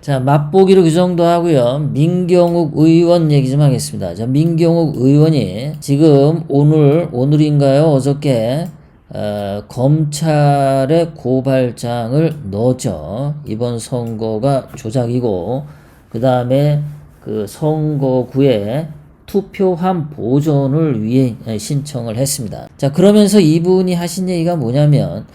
자, 맛보기로 그 정도 하고요. 민경욱 의원 얘기 좀 하겠습니다. 자, 민경욱 의원이 지금 오늘인가요? 어저께 검찰에 고발장을 넣었죠. 이번 선거가 조작이고, 그 다음에 그 선거구에 투표함 보존을 위해 신청을 했습니다. 자, 그러면서 이분이 하신 얘기가 뭐냐면,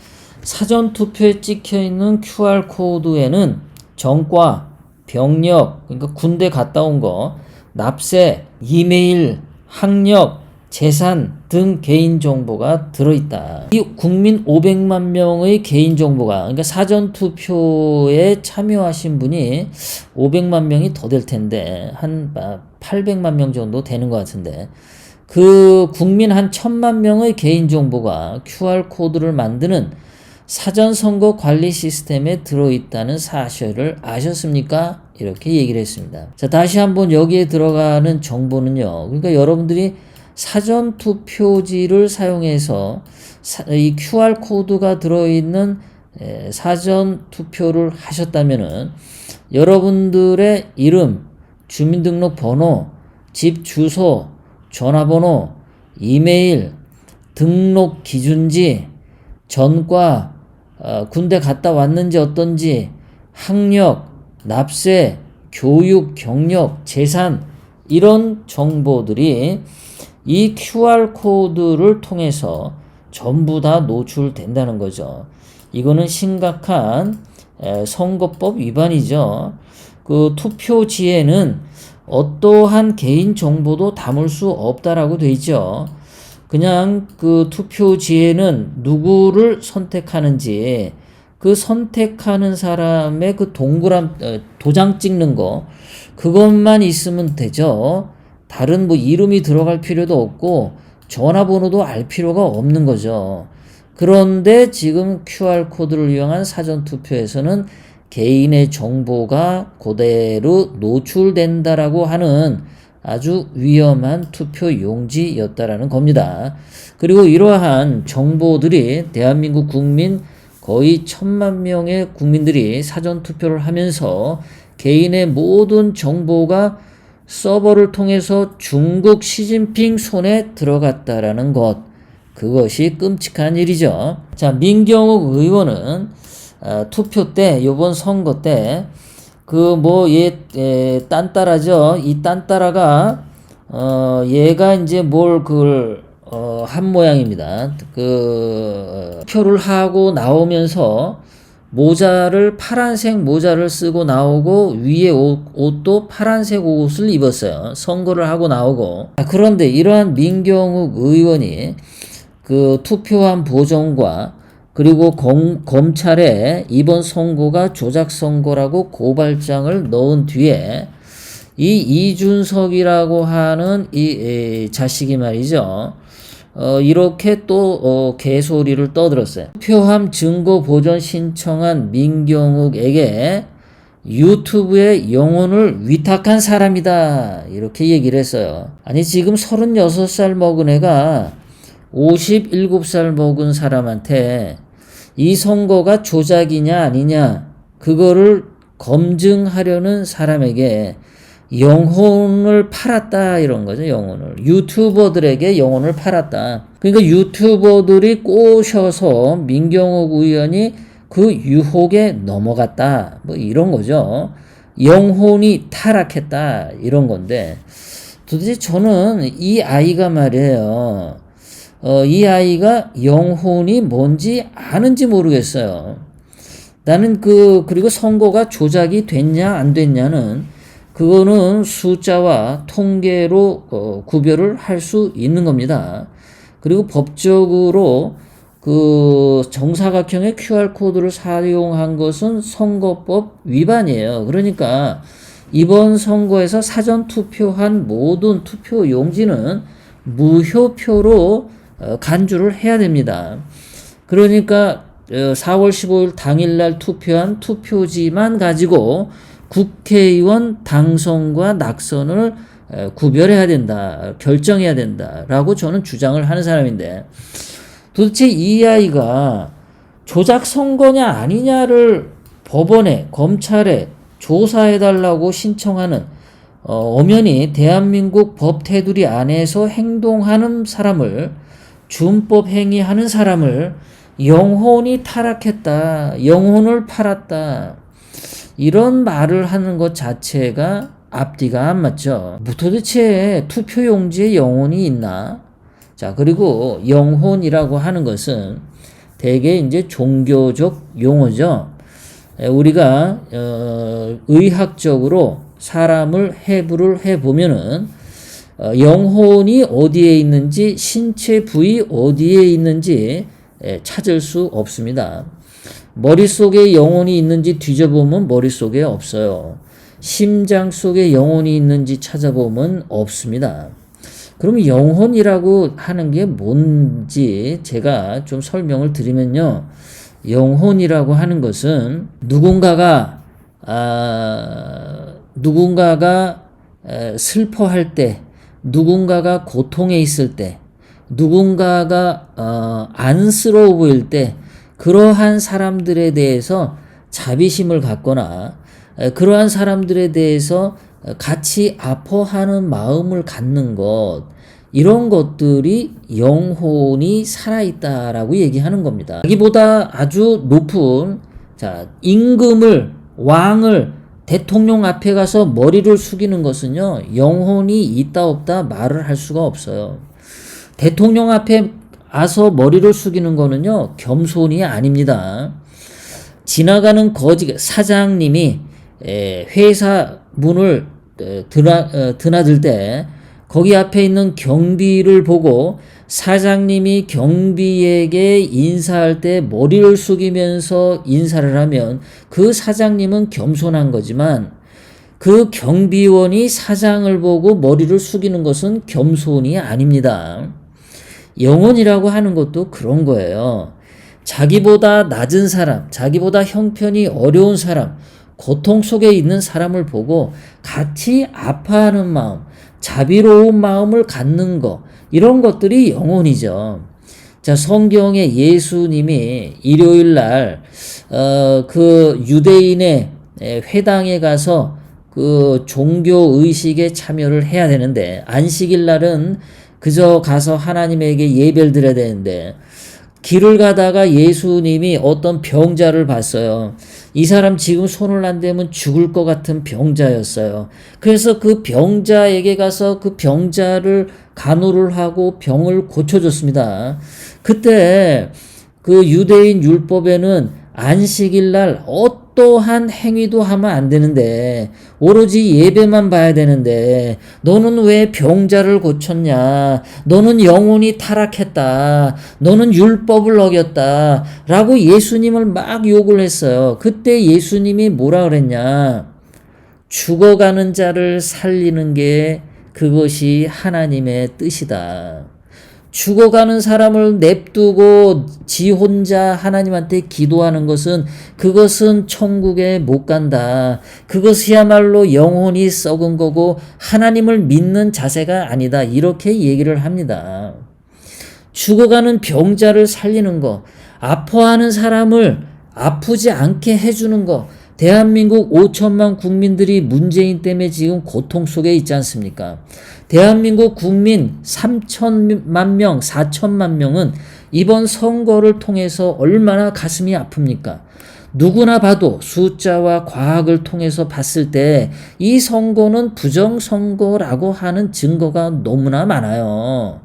사전투표에 찍혀있는 QR코드에는 전과, 병력, 그러니까 군대 갔다 온 거, 납세, 이메일, 학력, 재산 등 개인정보가 들어있다. 이 국민 500만 명의 개인정보가, 그러니까 사전투표에 참여하신 분이 500만 명이 더 될 텐데, 한 800만 명 정도 되는 것 같은데, 그 국민 한 1000만 명의 개인정보가 QR코드를 만드는 사전선거 관리 시스템에 들어있다는 사실을 아셨습니까? 이렇게 얘기를 했습니다. 자, 다시 한번 여기에 들어가는 정보는요. 그러니까 여러분들이 사전투표지를 사용해서 이 QR코드가 들어있는 사전투표를 하셨다면은 여러분들의 이름, 주민등록번호, 집 주소, 전화번호, 이메일, 등록 기준지, 전과, 군대 갔다 왔는지 어떤지, 학력, 납세, 교육, 경력, 재산, 이런 정보들이 이 QR코드를 통해서 전부 다 노출된다는 거죠. 이거는 심각한 선거법 위반이죠. 그 투표지에는 어떠한 개인 정보도 담을 수 없다라고 돼 있죠. 그냥 그 투표지에는 누구를 선택하는지, 그 선택하는 사람의 그 동그란 도장 찍는 거, 그것만 있으면 되죠. 다른 뭐 이름이 들어갈 필요도 없고 전화번호도 알 필요가 없는 거죠. 그런데 지금 QR코드를 이용한 사전투표에서는 개인의 정보가 그대로 노출된다라고 하는 아주 위험한 투표 용지였다라는 겁니다. 그리고 이러한 정보들이 대한민국 국민 거의 1000만 명의 국민들이 사전투표를 하면서 개인의 모든 정보가 서버를 통해서 중국 시진핑 손에 들어갔다라는 것, 그것이 끔찍한 일이죠. 자, 민경욱 의원은 투표 때, 요번 선거 때 딴따라죠. 이 딴따라가, 얘가 이제 한 모양입니다. 표를 하고 나오면서 파란색 모자를 쓰고 나오고, 위에 옷도 파란색 옷을 입었어요. 선거를 하고 나오고. 그런데 이러한 민경욱 의원이 그 투표함 보존과 그리고 검찰에 이번 선거가 조작선거라고 고발장을 넣은 뒤에 이 이준석이라고 하는 이 자식이 말이죠. 이렇게 또 개소리를 떠들었어요. 투표함 증거 보존 신청한 민경욱에게 유튜브의 영혼을 위탁한 사람이다, 이렇게 얘기를 했어요. 아니, 지금 36살 먹은 애가 57살 먹은 사람한테 이 선거가 조작이냐 아니냐, 그거를 검증하려는 사람에게 영혼을 팔았다, 이런 거죠. 영혼을, 유튜버들에게 영혼을 팔았다. 그러니까 유튜버들이 꼬셔서 민경욱 의원이 그 유혹에 넘어갔다, 뭐 이런 거죠. 영혼이 타락했다, 이런 건데, 도대체 저는 이 아이가 말이에요, 이 아이가 영혼이 뭔지 아는지 모르겠어요. 나는 그리고 선거가 조작이 됐냐 안 됐냐는 그거는 숫자와 통계로 구별을 할 수 있는 겁니다. 그리고 법적으로 그 정사각형의 QR코드를 사용한 것은 선거법 위반이에요. 그러니까 이번 선거에서 사전투표한 모든 투표 용지는 무효표로 간주를 해야 됩니다. 그러니까 4월 15일 당일날 투표한 투표지만 가지고 국회의원 당선과 낙선을 구별해야 된다, 결정해야 된다라고 저는 주장을 하는 사람인데, 도대체 이 아이가 조작 선거냐 아니냐를 법원에, 검찰에 조사해달라고 신청하는 엄연히 대한민국 법 테두리 안에서 행동하는 사람을, 준법 행위하는 사람을 영혼이 타락했다, 영혼을 팔았다, 이런 말을 하는 것 자체가 앞뒤가 안 맞죠. 도대체 투표용지에 영혼이 있나? 자, 그리고 영혼이라고 하는 것은 대개 이제 종교적 용어죠. 우리가 의학적으로 사람을 해부를 해보면은 영혼이 어디에 있는지, 신체 부위 어디에 있는지 찾을 수 없습니다. 머릿속에 영혼이 있는지 뒤져보면 머릿속에 없어요. 심장 속에 영혼이 있는지 찾아보면 없습니다. 그럼 영혼이라고 하는 게 뭔지 제가 좀 설명을 드리면요. 영혼이라고 하는 것은 누군가가 슬퍼할 때, 누군가가 고통에 있을 때, 누군가가 안쓰러워 보일 때, 그러한 사람들에 대해서 자비심을 갖거나 그러한 사람들에 대해서 같이 아파하는 마음을 갖는 것, 이런 것들이 영혼이 살아있다라고 얘기하는 겁니다. 자기보다 아주 높은 임금을, 왕을, 대통령 앞에 가서 머리를 숙이는 것은요, 영혼이 있다 없다 말을 할 수가 없어요. 대통령 앞에 가서 머리를 숙이는 거는요, 겸손이 아닙니다. 지나가는 사장님이 회사 문을 드나들 때 거기 앞에 있는 경비를 보고 사장님이 경비에게 인사할 때 머리를 숙이면서 인사를 하면 그 사장님은 겸손한 거지만, 그 경비원이 사장을 보고 머리를 숙이는 것은 겸손이 아닙니다. 영혼이라고 하는 것도 그런 거예요. 자기보다 낮은 사람, 자기보다 형편이 어려운 사람, 고통 속에 있는 사람을 보고 같이 아파하는 마음, 자비로운 마음을 갖는 것, 이런 것들이 영혼이죠. 자, 성경에 예수님이 일요일 날 그 유대인의 회당에 가서 그 종교 의식에 참여를 해야 되는데, 안식일 날은 그저 가서 하나님에게 예배를 드려야 되는데, 길을 가다가 예수님이 어떤 병자를 봤어요. 이 사람 지금 손을 안 대면 죽을 것 같은 병자였어요. 그래서 그 병자에게 가서 그 병자를 간호를 하고 병을 고쳐줬습니다. 그때 그 유대인 율법에는 안식일 날 어떠한 행위도 하면 안 되는데, 오로지 예배만 봐야 되는데, 너는 왜 병자를 고쳤냐? 너는 영혼이 타락했다. 너는 율법을 어겼다. 라고 예수님을 막 욕을 했어요. 그때 예수님이 뭐라 그랬냐? 죽어가는 자를 살리는 게 그것이 하나님의 뜻이다. 죽어가는 사람을 냅두고 지 혼자 하나님한테 기도하는 것은, 그것은 천국에 못 간다. 그것이야말로 영혼이 썩은 거고 하나님을 믿는 자세가 아니다. 이렇게 얘기를 합니다. 죽어가는 병자를 살리는 거, 아파하는 사람을 아프지 않게 해주는 거, 대한민국 5천만 국민들이 문재인 때문에 지금 고통 속에 있지 않습니까? 대한민국 국민 3천만 명, 4천만 명은 이번 선거를 통해서 얼마나 가슴이 아픕니까? 누구나 봐도 숫자와 과학을 통해서 봤을 때 이 선거는 부정선거라고 하는 증거가 너무나 많아요.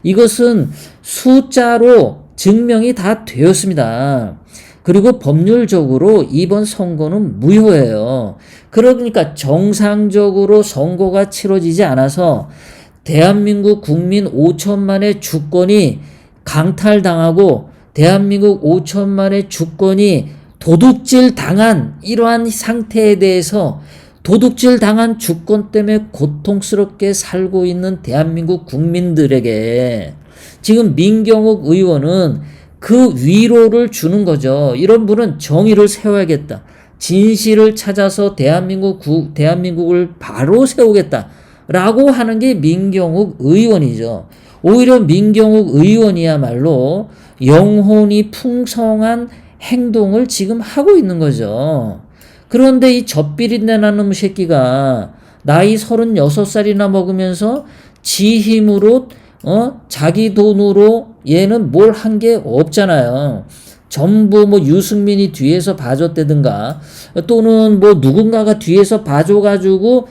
이것은 숫자로 증명이 다 되었습니다. 그리고 법률적으로 이번 선거는 무효예요. 그러니까 정상적으로 선거가 치러지지 않아서 대한민국 국민 5천만의 주권이 강탈당하고 대한민국 5천만의 주권이 도둑질 당한 이러한 상태에 대해서, 도둑질 당한 주권 때문에 고통스럽게 살고 있는 대한민국 국민들에게 지금 민경욱 의원은 그 위로를 주는 거죠. 이런 분은 정의를 세워야겠다. 진실을 찾아서 대한민국을 바로 세우겠다라고 하는 게 민경욱 의원이죠. 오히려 민경욱 의원이야말로 영혼이 풍성한 행동을 지금 하고 있는 거죠. 그런데 이 젖비린내 나는 놈 새끼가 나이 36살이나 먹으면서 지 힘으로 자기 돈으로 얘는 뭘 한 게 없잖아요. 전부 뭐 유승민이 뒤에서 봐줬다든가 또는 뭐 누군가가 뒤에서 봐줘가지고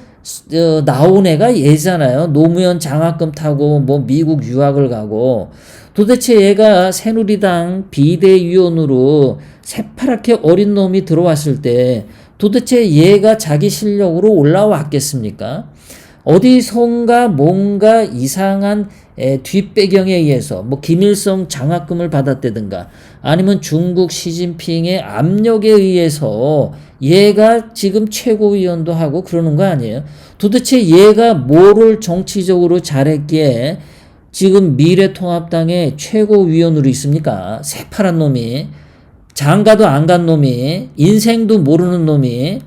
나온 애가 얘잖아요. 노무현 장학금 타고 뭐 미국 유학을 가고 도대체 얘가 새누리당 비대위원으로 새파랗게 어린 놈이 들어왔을 때 도대체 얘가 자기 실력으로 올라왔겠습니까? 어디선가 뭔가 이상한 뒷배경에 의해서 뭐 김일성 장학금을 받았다든가 아니면 중국 시진핑의 압력에 의해서 얘가 지금 최고위원도 하고 그러는 거 아니에요? 도대체 얘가 뭐를 정치적으로 잘했기에 지금 미래통합당의 최고위원으로 있습니까? 새파란 놈이, 장가도 안 간 놈이, 인생도 모르는 놈이,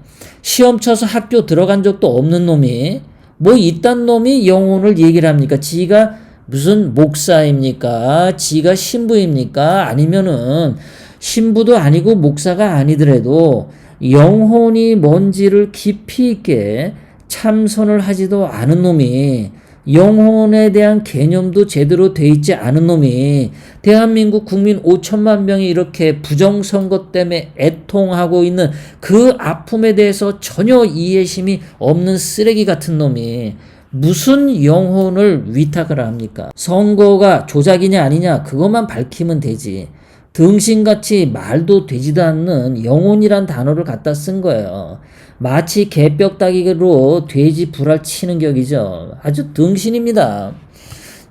시험 쳐서 학교 들어간 적도 없는 놈이 뭐 이딴 놈이 영혼을 얘기를 합니까? 지가 무슨 목사입니까? 지가 신부입니까? 아니면은 신부도 아니고 목사가 아니더라도 영혼이 뭔지를 깊이 있게 참선을 하지도 않은 놈이 영혼에 대한 개념도 제대로 돼 있지 않은 놈이 대한민국 국민 5천만 명이 이렇게 부정선거 때문에 애통하고 있는 그 아픔에 대해서 전혀 이해심이 없는 쓰레기 같은 놈이 무슨 영혼을 위탁을 합니까? 선거가 조작이냐 아니냐 그것만 밝히면 되지. 등신같이 말도 되지도 않는 영혼이란 단어를 갖다 쓴 거예요. 마치 개뼈다귀로 돼지 불알 치는 격이죠. 아주 등신입니다.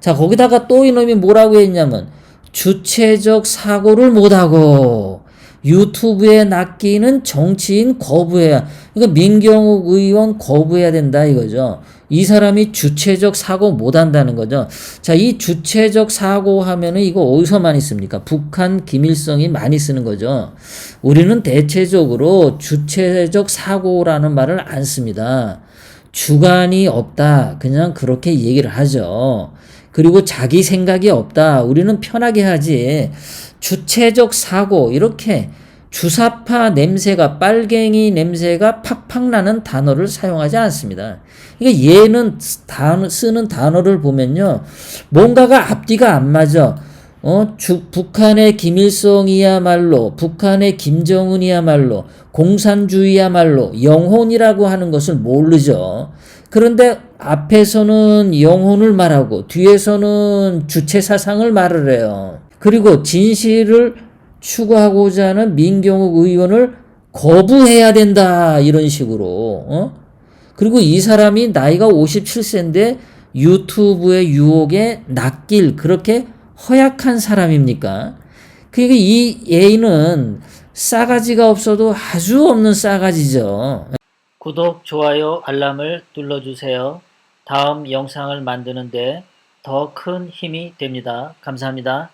자, 거기다가 또 이놈이 뭐라고 했냐면 주체적 사고를 못하고 유튜브에 낚이는 정치인 거부해야, 그러니까 민경욱 의원 거부해야 된다 이거죠. 이 사람이 주체적 사고 못한다는 거죠. 자, 이 주체적 사고 하면은 이거 어디서 많이 씁니까? 북한 김일성이 많이 쓰는 거죠. 우리는 대체적으로 주체적 사고라는 말을 안 씁니다. 주관이 없다, 그냥 그렇게 얘기를 하죠. 그리고 자기 생각이 없다, 우리는 편하게 하지. 주체적 사고, 이렇게 주사파 냄새가, 빨갱이 냄새가 팍팍 나는 단어를 사용하지 않습니다. 그러니까 얘는 쓰는 단어를 보면요, 뭔가가 앞뒤가 안 맞아. 북한의 김일성이야말로, 북한의 김정은이야말로, 공산주의야말로 영혼이라고 하는 것을 모르죠. 그런데 앞에서는 영혼을 말하고 뒤에서는 주체사상을 말을 해요. 그리고 진실을 추구하고자 하는 민경욱 의원을 거부해야 된다, 이런 식으로. 그리고 이 사람이 나이가 57세인데 유튜브의 유혹에 낚일 그렇게 허약한 사람입니까? 그러니까 이 예의는 싸가지가 없어도 아주 없는 싸가지죠. 구독, 좋아요, 알람을 눌러주세요. 다음 영상을 만드는데 더 큰 힘이 됩니다. 감사합니다.